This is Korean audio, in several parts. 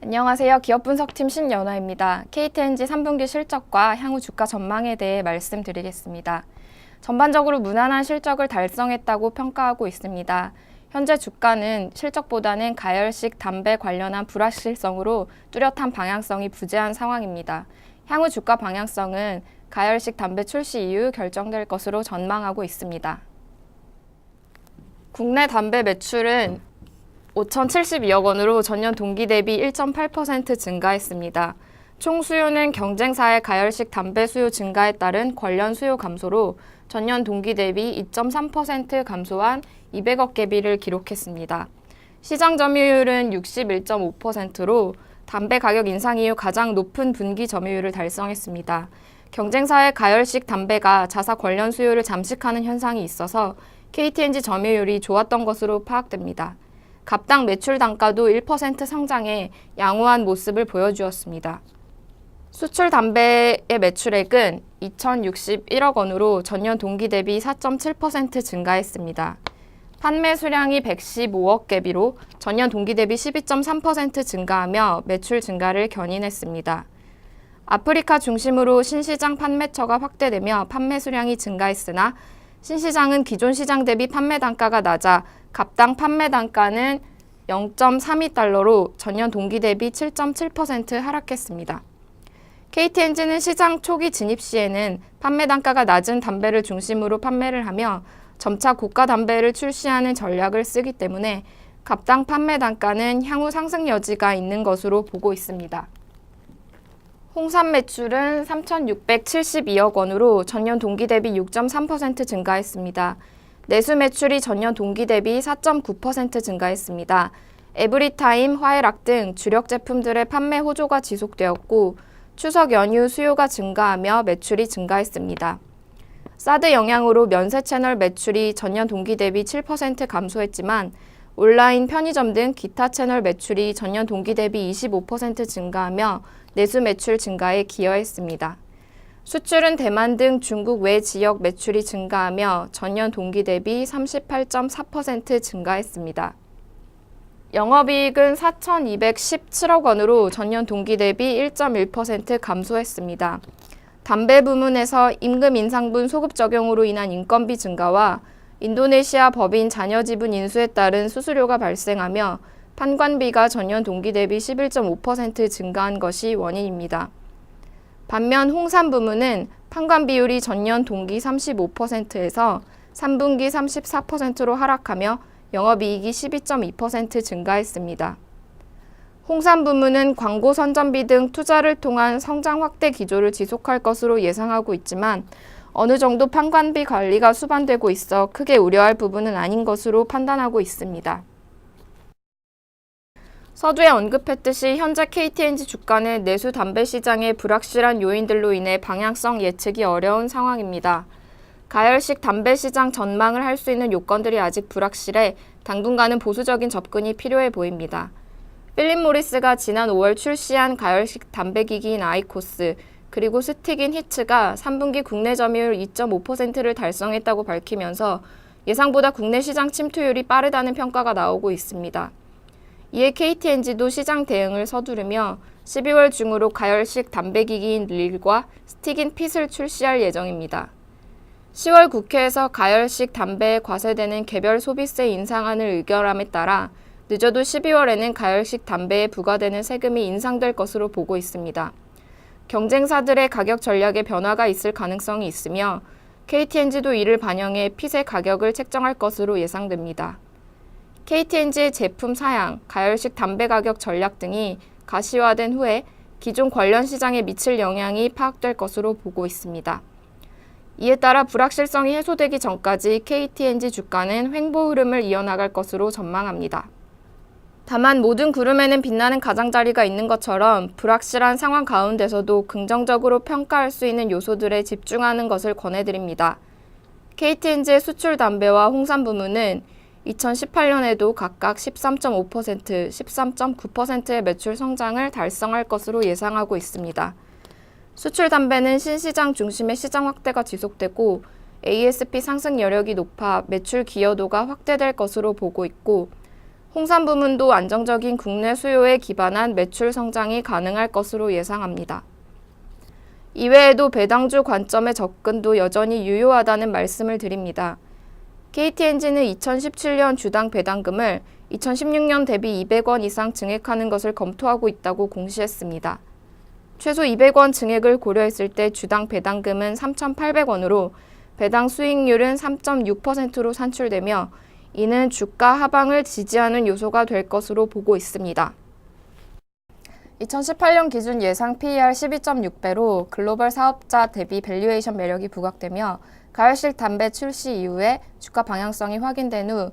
안녕하세요. 기업분석팀 신연아입니다. KTNG 3분기 실적과 향후 주가 전망에 대해 말씀드리겠습니다. 전반적으로 무난한 실적을 달성했다고 평가하고 있습니다. 현재 주가는 실적보다는 가열식 담배 관련한 불확실성으로 뚜렷한 방향성이 부재한 상황입니다. 향후 주가 방향성은 가열식 담배 출시 이후 결정될 것으로 전망하고 있습니다. 국내 담배 매출은 5,072억 원으로 전년 동기 대비 1.8% 증가했습니다. 총 수요는 경쟁사의 가열식 담배 수요 증가에 따른 관련 수요 감소로 전년 동기 대비 2.3% 감소한 200억 개비를 기록했습니다. 시장 점유율은 61.5%로 담배 가격 인상 이후 가장 높은 분기 점유율을 달성했습니다. 경쟁사의 가열식 담배가 자사 관련 수요를 잠식하는 현상이 있어서 KTNG 점유율이 좋았던 것으로 파악됩니다. 갑당 매출 단가도 1% 성장해 양호한 모습을 보여주었습니다. 수출 담배의 매출액은 2,061억 원으로 전년 동기 대비 4.7% 증가했습니다. 판매 수량이 115억 개비로 전년 동기 대비 12.3% 증가하며 매출 증가를 견인했습니다. 아프리카 중심으로 신시장 판매처가 확대되며 판매 수량이 증가했으나 신시장은 기존 시장 대비 판매 단가가 낮아 갑당 판매 단가는 0.32달러로 전년 동기 대비 7.7% 하락했습니다. KTNG는 시장 초기 진입 시에는 판매 단가가 낮은 담배를 중심으로 판매를 하며 점차 고가 담배를 출시하는 전략을 쓰기 때문에 갑당 판매 단가는 향후 상승 여지가 있는 것으로 보고 있습니다. 홍삼 매출은 3,672억 원으로 전년 동기 대비 6.3% 증가했습니다. 내수 매출이 전년 동기 대비 4.9% 증가했습니다. 에브리타임, 화해락 등 주력 제품들의 판매 호조가 지속되었고 추석 연휴 수요가 증가하며 매출이 증가했습니다. 사드 영향으로 면세 채널 매출이 전년 동기 대비 7% 감소했지만 온라인 편의점 등 기타 채널 매출이 전년 동기 대비 25% 증가하며 내수 매출 증가에 기여했습니다. 수출은 대만 등 중국 외 지역 매출이 증가하며 전년 동기 대비 38.4% 증가했습니다. 영업이익은 4,217억 원으로 전년 동기 대비 1.1% 감소했습니다. 담배 부문에서 임금 인상분 소급 적용으로 인한 인건비 증가와 인도네시아 법인 자녀 지분 인수에 따른 수수료가 발생하며 판관비가 전년 동기 대비 11.5% 증가한 것이 원인입니다. 반면 홍삼 부문은 판관 비율이 전년 동기 35%에서 3분기 34%로 하락하며 영업이익이 12.2% 증가했습니다. 홍삼 부문은 광고 선전비 등 투자를 통한 성장 확대 기조를 지속할 것으로 예상하고 있지만 어느 정도 판관비 관리가 수반되고 있어 크게 우려할 부분은 아닌 것으로 판단하고 있습니다. 서두에 언급했듯이 현재 KTNG 주가는 내수 담배 시장의 불확실한 요인들로 인해 방향성 예측이 어려운 상황입니다. 가열식 담배 시장 전망을 할 수 있는 요건들이 아직 불확실해 당분간은 보수적인 접근이 필요해 보입니다. 필립 모리스가 지난 5월 출시한 가열식 담배 기기인 아이코스 그리고 스틱인 히츠가 3분기 국내 점유율 2.5%를 달성했다고 밝히면서 예상보다 국내 시장 침투율이 빠르다는 평가가 나오고 있습니다. 이에 KTNG도 시장 대응을 서두르며 12월 중으로 가열식 담배 기기인 릴과 스틱인 핏을 출시할 예정입니다. 10월 국회에서 가열식 담배에 과세되는 개별 소비세 인상안을 의결함에 따라 늦어도 12월에는 가열식 담배에 부과되는 세금이 인상될 것으로 보고 있습니다. 경쟁사들의 가격 전략에 변화가 있을 가능성이 있으며 KTNG도 이를 반영해 핏의 가격을 책정할 것으로 예상됩니다. KTNG의 제품 사양, 가열식 담배 가격 전략 등이 가시화된 후에 기존 관련 시장에 미칠 영향이 파악될 것으로 보고 있습니다. 이에 따라 불확실성이 해소되기 전까지 KTNG 주가는 횡보 흐름을 이어나갈 것으로 전망합니다. 다만 모든 구름에는 빛나는 가장자리가 있는 것처럼 불확실한 상황 가운데서도 긍정적으로 평가할 수 있는 요소들에 집중하는 것을 권해드립니다. KTNG의 수출 담배와 홍삼 부문은 2018년에도 각각 13.5%, 13.9%의 매출 성장을 달성할 것으로 예상하고 있습니다. 수출 담배는 신시장 중심의 시장 확대가 지속되고 ASP 상승 여력이 높아 매출 기여도가 확대될 것으로 보고 있고 홍삼 부문도 안정적인 국내 수요에 기반한 매출 성장이 가능할 것으로 예상합니다. 이외에도 배당주 관점의 접근도 여전히 유효하다는 말씀을 드립니다. KT엔진은 2017년 주당 배당금을 2016년 대비 200원 이상 증액하는 것을 검토하고 있다고 공시했습니다. 최소 200원 증액을 고려했을 때 주당 배당금은 3,800원으로 배당 수익률은 3.6%로 산출되며 이는 주가 하방을 지지하는 요소가 될 것으로 보고 있습니다. 2018년 기준 예상 PER 12.6배로 글로벌 사업자 대비 밸류에이션 매력이 부각되며 가열식 담배 출시 이후에 주가 방향성이 확인된 후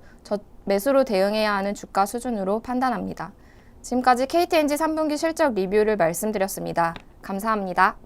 매수로 대응해야 하는 주가 수준으로 판단합니다. 지금까지 KT엔진 3분기 실적 리뷰를 말씀드렸습니다. 감사합니다.